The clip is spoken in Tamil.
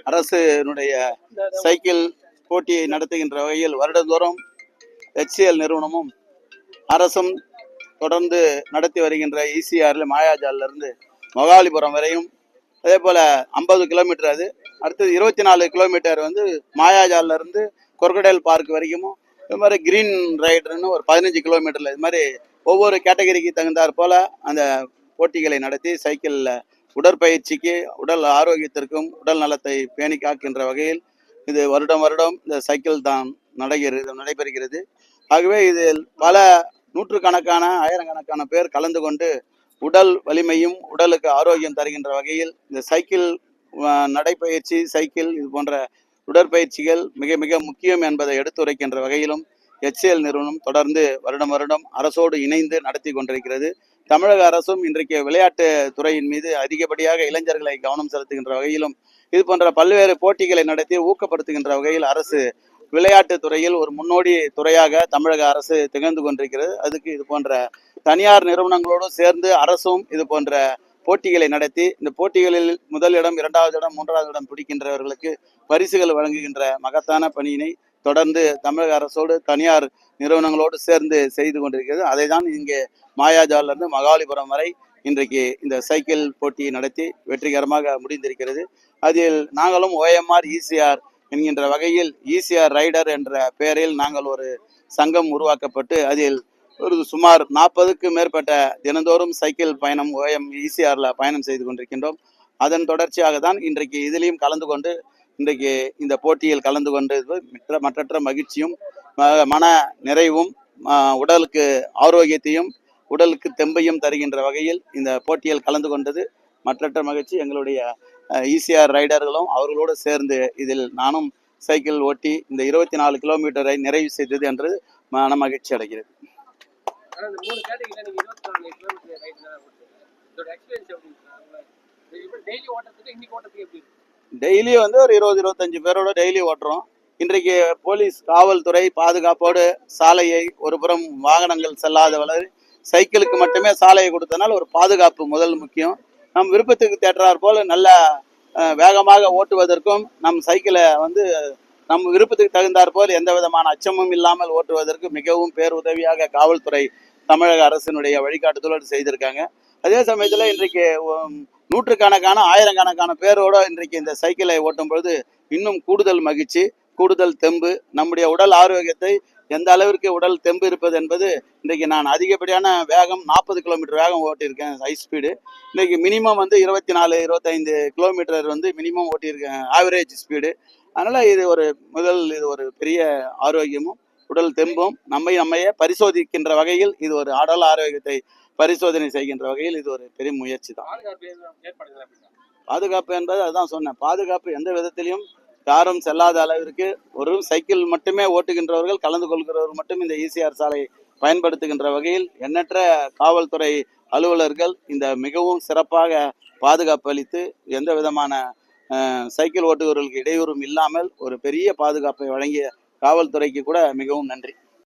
அரசினுடைய சைக்கிள் போட்டியை நடத்துகின்ற வகையில் வருடந்தோறும் HCL நிறுவனமும் அரசும் தொடர்ந்து நடத்தி வருகின்ற ECRல மாயாஜால்ல இருந்து மகாலிபுரம் வரையும், அதே போல 50 கிலோமீட்டர், அது அடுத்தது 24 கிலோமீட்டர் வந்து மாயாஜால்ல இருந்து கொர்கடைல் பார்க் வரைக்கும், இது மாதிரி கிரீன் ரைடர்னு ஒரு 15 கிலோமீட்டர்ல, இது மாதிரி ஒவ்வொரு கேட்டகரிக்கு தகுந்தாற் போல அந்த போட்டிகளை நடத்தி சைக்கிளில் உடற்பயிற்சிக்கு, உடல் ஆரோக்கியத்திற்கும் உடல் நலத்தை பேணி காக்கின்ற வகையில் இது வருடம் வருடம் இந்த சைக்கிள் தான் நடைபெறுகிறது. ஆகவே இதில் பல நூற்றுக்கணக்கான ஆயிரக்கணக்கான பேர் கலந்து கொண்டு உடல் வலிமையும் உடலுக்கு ஆரோக்கியம் தருகின்ற வகையில் இந்த சைக்கிள் நடைப்பயிற்சி, சைக்கிள் இது போன்ற உடற்பயிற்சிகள் மிக மிக முக்கியம் என்பதை எடுத்துரைக்கின்ற வகையிலும் HCL நிறுவனம் தொடர்ந்து வருடம் வருடம் அரசோடு இணைந்து நடத்தி கொண்டிருக்கிறது. தமிழக அரசும் இன்றைக்கு விளையாட்டு துறையின் மீது அதிகப்படியாக இளைஞர்களை கவனம் செலுத்துகின்ற வகையிலும் இது போன்ற பல்வேறு போட்டிகளை நடத்தி ஊக்கப்படுத்துகின்ற வகையில் அரசு விளையாட்டு துறையில் ஒரு முன்னோடி துறையாக தமிழக அரசு திகழ்ந்து கொண்டிருக்கிறது. அதுக்கு இது போன்ற தனியார் நிறுவனங்களோடு சேர்ந்து அரசும் இது போன்ற போட்டிகளை நடத்தி இந்த போட்டிகளில் முதலிடம், 2வது இடம், 3வது இடம் பிடிக்கின்றவர்களுக்கு பரிசுகள் வழங்குகின்ற மகத்தான பணியினை தொடர்ந்து தமிழக அரசோடு தனியார் நிறுவனங்களோடு சேர்ந்து செய்து கொண்டிருக்கிறது. அதை தான் இங்கே மாயாஜால்ல இருந்து மகாலிபுரம் வரை இன்றைக்கு இந்த சைக்கிள் போட்டியை நடத்தி வெற்றிகரமாக முடிந்திருக்கிறது. அதில் நாங்களும் OMR ECR என்கின்ற வகையில் ECR ரைடர் என்ற பெயரில் நாங்கள் ஒரு சங்கம் உருவாக்கப்பட்டு அதில் ஒரு சுமார் 40க்கும் மேற்பட்ட தினந்தோறும் சைக்கிள் பயணம் ECRல பயணம் செய்து கொண்டிருக்கின்றோம். அதன் தொடர்ச்சியாக தான் இன்றைக்கு இதிலையும் கலந்து கொண்டு இன்றைக்கு இந்த போட்டியில் கலந்து கொண்டு மற்றற்ற மகிழ்ச்சியும் மன நிறைவும் உடலுக்கு ஆரோக்கியத்தையும் உடலுக்கு தெம்பையும் தருகின்ற வகையில் இந்த போட்டியில் கலந்து கொண்டது மற்றற்ற மகிழ்ச்சி. எங்களுடைய ECR ரைடர்களும் அவர்களோடு சேர்ந்து இதில் நானும் சைக்கிள் ஓட்டி இந்த 24 கிலோமீட்டரை நிறைவு செய்தது என்று மன மகிழ்ச்சி அடைகிறது. டெய்லி வந்து ஒரு 20-25 பேரோட டெய்லி ஓட்டுறோம். இன்றைக்கு போலீஸ் காவல்துறை பாதுகாப்போடு சாலையை ஒரு புறம் வாகனங்கள் செல்லாத வளர் சைக்கிளுக்கு மட்டுமே சாலையை கொடுத்தனால் ஒரு பாதுகாப்பு முதல் முக்கியம். நம் விருப்பத்துக்கு தேற்றாற் போல நல்ல வேகமாக ஓட்டுவதற்கும் நம் சைக்கிளை வந்து நம் விருப்பத்துக்கு தகுந்தாற் போல் எந்த விதமான அச்சமும் இல்லாமல் ஓட்டுவதற்கு மிகவும் பேருதவியாக காவல்துறை தமிழக அரசினுடைய வழிகாட்டுதலோடு செய்திருக்காங்க. அதே சமயத்தில் இன்றைக்கு நூற்றுக்கணக்கான ஆயிரக்கணக்கான பேரோட இன்றைக்கு இந்த சைக்கிளை ஓட்டும் பொழுது இன்னும் கூடுதல் மகிழ்ச்சி, கூடுதல் தெம்பு. நம்முடைய உடல் ஆரோக்கியத்தை எந்த அளவிற்கு உடல் தெம்பு இருப்பது என்பது இன்றைக்கு நான் அதிகப்படியான வேகம் 40 கிலோமீட்டர் வேகம் ஓட்டியிருக்கேன் ஹை ஸ்பீடு. இன்றைக்கு மினிமம் வந்து 24-25 கிலோமீட்டர் வந்து மினிமம் ஓட்டியிருக்கேன் ஆவரேஜ் ஸ்பீடு. அதனால் இது ஒரு பெரிய ஆரோக்கியமும் உடல் தெம்பும் நம்மையே பரிசோதிக்கின்ற வகையில் இது ஒரு உடல் ஆரோக்கியத்தை பரிசோதனை செய்கின்ற வகையில் இது ஒரு பெரிய முயற்சி தான். பாதுகாப்பு என்பது அதுதான் சொன்னேன். பாதுகாப்பு எந்த விதத்திலையும் யாரும் செல்லாத அளவிற்கு ஒரு சைக்கிள் மட்டுமே ஓட்டுகின்றவர்கள், கலந்து கொள்கிறவர்கள் மட்டும் இந்த ECR சாலையை பயன்படுத்துகின்ற வகையில் எண்ணற்ற காவல்துறை அலுவலர்கள் இந்த மிகவும் சிறப்பாக பாதுகாப்பு அளித்து எந்த விதமான சைக்கிள் ஓட்டுபவர்களுக்கு இடையூறும் இல்லாமல் ஒரு பெரிய பாதுகாப்பை வழங்கிய காவல்துறைக்கு கூட மிகவும் நன்றி.